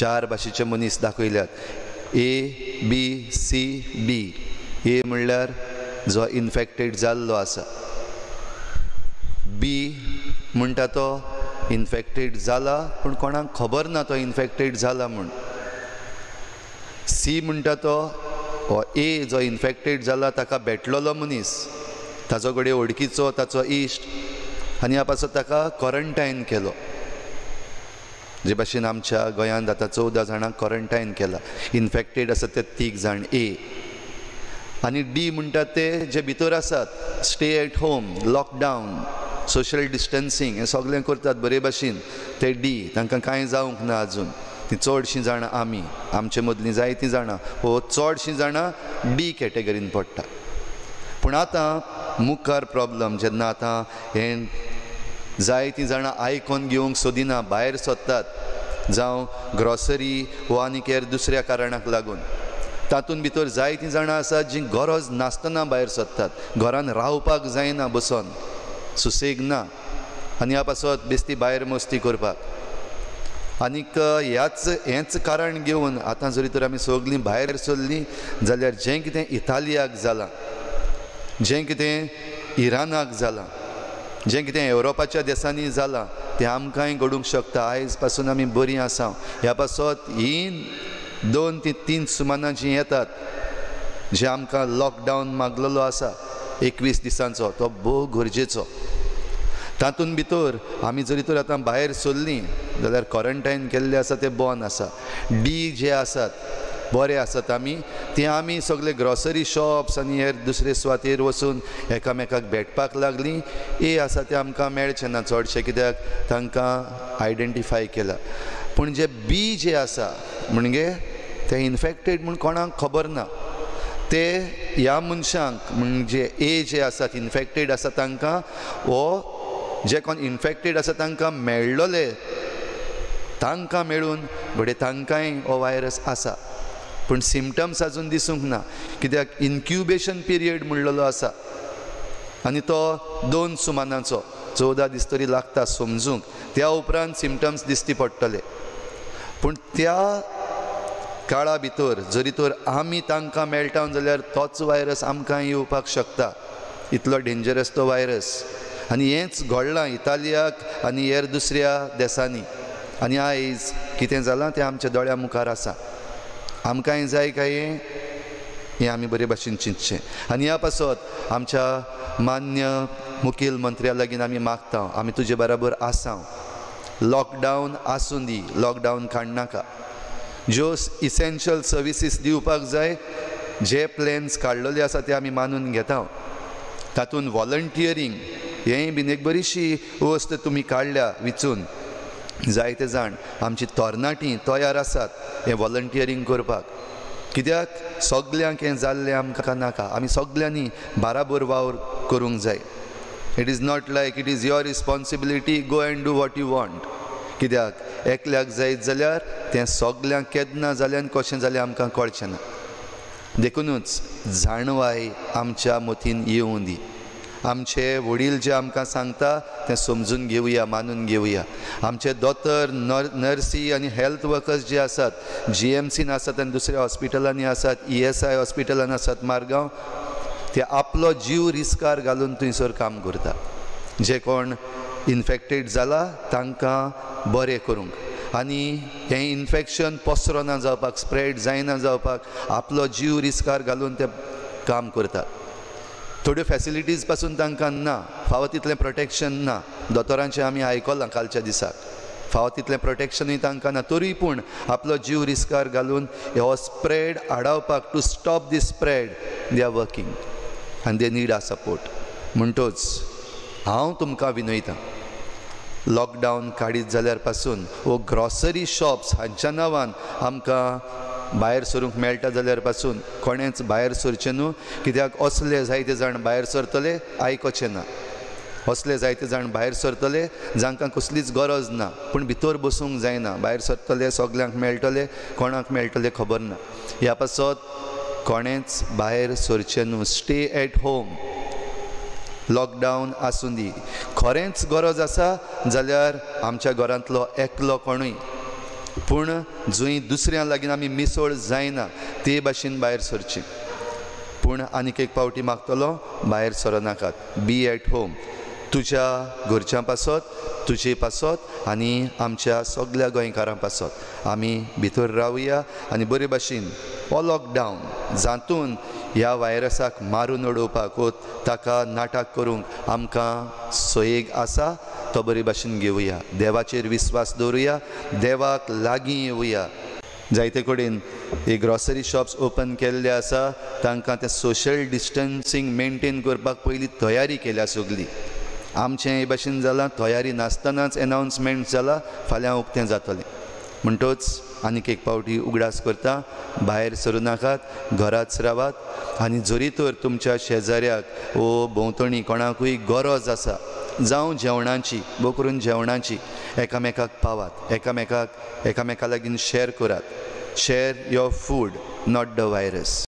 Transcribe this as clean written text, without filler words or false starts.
4 भाशेचे मनीस दाखयल्यात. A, B, C, D. A म्हणल्यार जो इन्फेक्टेड जाल्लो आसा. B म्हणटा तो इन्फेक्टेड जाला पूण कोणाक खबर ना तो इन्फेक्टेड जाला म्हूण. C म्हणटा तो A जो इन्फेक्टेड जाला ताका भेटलेलो मनीस, ताजो कडेन वळखीचो, ताचो इश्ट, आनी ह्या पासत ताका क्वॉरंटायन केलो. जे भाशेन आमच्या गोंयांत आतां 14 जाणांक क्वॉरंटायन केला. इन्फेक्टेड आसा ते 3 जाण A. आनी D म्हणटा ते जे भितर आसात, stay at home, lockdown, social distancing, हें सगळें करतात बरे भाशेन, ते D. तांकां कांय जावंक ना आजून. ती चडशीं जाणां आमी, आमचे मदलीं जायतीं जाणां, चडशीं जाणां D कॅटेगरीन पडटा. पूण आतां मुखार प्रॉब्लम जेन्ना आतां हें जायतीं जाणां आयकोन घेवंक सोदिना, भायर सोदतात, जावं ग्रॉसरी वो आनीक हेर दुसऱ्या कारणाक लागून. तातूंत भितर जायतीं जाणां आसात जीं गरज नासतना भायर सोदतात. घरान रावपाक जायना बसून, सुसेग ना, आनी ह्या पासत बेश्टी भायर मस्ती करपाक. आनीक हेंच कारण घेवन आतां जरी तर आमी सगळीं भायर सरलीं जाल्यार जें कितें इटालियाक जालां, जें कितें इरानाक जालां, जें कितें युरोपाच्या देशांनी जालां, तें आमकांय घडूंक शकता. आयज पासून आमी बरीं आसा. ह्या पासत हीं 2 ते 3 सुमानां जीं येतात, जे आमकां लॉकडावन मागलेलो आसा 21 दिसांचो, तो भोव गरजेचो. तातूंत भितर आमी जरी तर आतां भायर सरलीं जाल्यार क्वॉरंटायन केल्ले आसा ते बंद आसा. D जे आसात बरे आसात आमी, ते आमी सगळे ग्रॉसरी शॉप्स आनी हेर दुसरे सुवातेर वचून एकामेकाक भेटपाक लागलीं. A आसा ते आमकां मेळचे ना चडशे, कित्याक तांकां आयडेंटिफाय केला. पूण जे B जे आसा म्हणजे ते इन्फेक्टेड म्हूण कोणाक खबर ना, ते ह्या मनशांक म्हणजे A जे आसात इन्फेक्टेड आसा तांकां, वो जे कोण इन्फेक्टेड आसा तांकां मेळ्ळोले, तांकां मेळून घडये तांकांय हो वायरस आसा. पूण सिमटम्स आजून दिसूंक ना, कित्याक इन्क्युबेशन पिरियड म्हणलेलो आसा आनी तो 2 सुमानाचो, 14 दीस तरी लागता समजूंक. त्या उपरांत सिमटम्स दिसती पडटले. पूण त्या काळा भितर जरी तर आमी तांकां मेळटा जाल्यार तोच वायरस आमकां येवपाक शकता. इतलो डेंजरस तो वायरस. आनी हेंच घडलां इटालियाक आनी हेर दुसऱ्या देशांनी. आनी आयज कितें जालां तें आमच्या दोळ्या मुखार आसा. आमकांय जाय काय हें आमी बरे भाशेन चिंतचें. आनी ह्या पासत आमच्या मान्य मुखेल मंत्र्या लागीं आमी मागता, आमी तुजे बराबर आसा. लॉकडावन आसूं दी, लॉकडावन काडनाका. ज्यो इसेन्शियल सर्विसीस दिवपाक जाय, जे प्लॅन्स काडलेले आसा ते आमी मानून घेता. तातूंत व्हॉलंटियरींग हेंय बीन एक बरीशी वस्त तुमी काडल्या विचून. जायते जाण आमची तरणाटीं तयार आसात हें व्हॉलंटियरींग करपाक. कित्याक सगल्यांक हें जाल्लें आमकां नाका. आमी सगल्यांनी बाराबर वावर करूंक जाय. It is not like it is your responsibility, go and do what you want. कित्याक एकल्याक जायत जाल्यार तें सगल्यांक केन्ना जालें आनी कशें जालें आमकां कळचें ना. देखूनच जाणवाय आमच्या मतीन येवं दी. आमचे वडील जे आमकां सांगता तें समजून घेवया, मानून घेवया. आमचे दोतोर, नर्सी आनी हेल्थ वर्कर्स जे आसात, GMCन आसात आनी दुसऱ्या हॉस्पिटलांनी आसात, ESI हॉस्पिटलान आसात मारगांव, ते आपलो जीव रिस्कार घालून थंयसर काम करता. जे कोण इन्फेक्टेड जाला तांकां बरें करूंक आनी हें इन्फेक्शन पसरो ना जावपाक, स्प्रेड जायना जावपाक आपलो जीव रिस्कार घालून ते काम करतात. थोड्यो फॅसिलिटीज पासून तांकां ना, फावो तितलें प्रोटेक्शन ना. दोतोरांचें आमी आयकलां कालच्या दिसाक, फावो तितलें प्रोटेक्शनूय तांकां ना. तरी पूण आपलो जीव रिस्कार घालून हो स्प्रेड आडावपाक, to stop this spread, they are working आनी दे नीड आर सपोर्ट. म्हणटच हांव तुमकां विनयतां, लॉकडावन काडीत जाल्यार पासून वो ग्रॉसरी शॉप्स हांच्या नांवान आमकां भायर सरूंक मेळटा जाल्यार पासून कोणेंच भायर सरचें न्हू. कित्याक असले जायते जाण भायर सरतले आयकोचें ना. असले जायते जाण भायर सरतले जांकां कसलीच गरज ना, पूण भितर बसूंक जायना. भायर सरतले, सगल्यांक मेळटले, कोणाक मेळटले खबर ना. ह्या पासत कोणेंच भायर सरचें न्हू. Stay at home. लॉकडावन आसूं दी. खरेंच गरज आसा जाल्यार आमच्या घरांतलो एकलो कोणूय पूण जंय दुसऱ्या लागीं आमी मिसळ जायना ते भाशेन भायर सरची. पूण आनीक एक पावटी मागतलो, भायर सरनाकात. B at home. तुज्या घरच्यां पासत, तुजे पासत आनी आमच्या सगळ्या गोंयकारां पासत आमी भितर रावया आनी बरे भाशेन हो लॉकडावन जातून ह्या व्हायरसाक मारून उडोवपाक व ताका नाटक करूंक आमकां सोयेग आसा तो बरे भाशेन घेवया. देवाचेर विस्वास दवरुया, देवाक लागीं येवया. जायते कडेन ग्रॉसरी शॉप्स ओपन केल्ले आसा, तांकां तें सोशल डिस्टन्सींग मेनटेन करपाक पयलीं तयारी केल्या सगळी. आमचें हे भाशेन जालां, तयारी नासतनाच एनावन्समेंट जाला, फाल्यां उक्तें जातलें. म्हणटच आनीक एक पावटी उगडास करता, भायर सरूं नाकात, घराच रावात आनी जरी तर तुमच्या शेजाऱ्याक वो भोंवतणी कोणाकूय गरज आसा, जावं जेवणाची, बो करून जेवणाची, एकामेकाक पावात, एकामेका लागीं शेअर करात. Share your food, not the virus.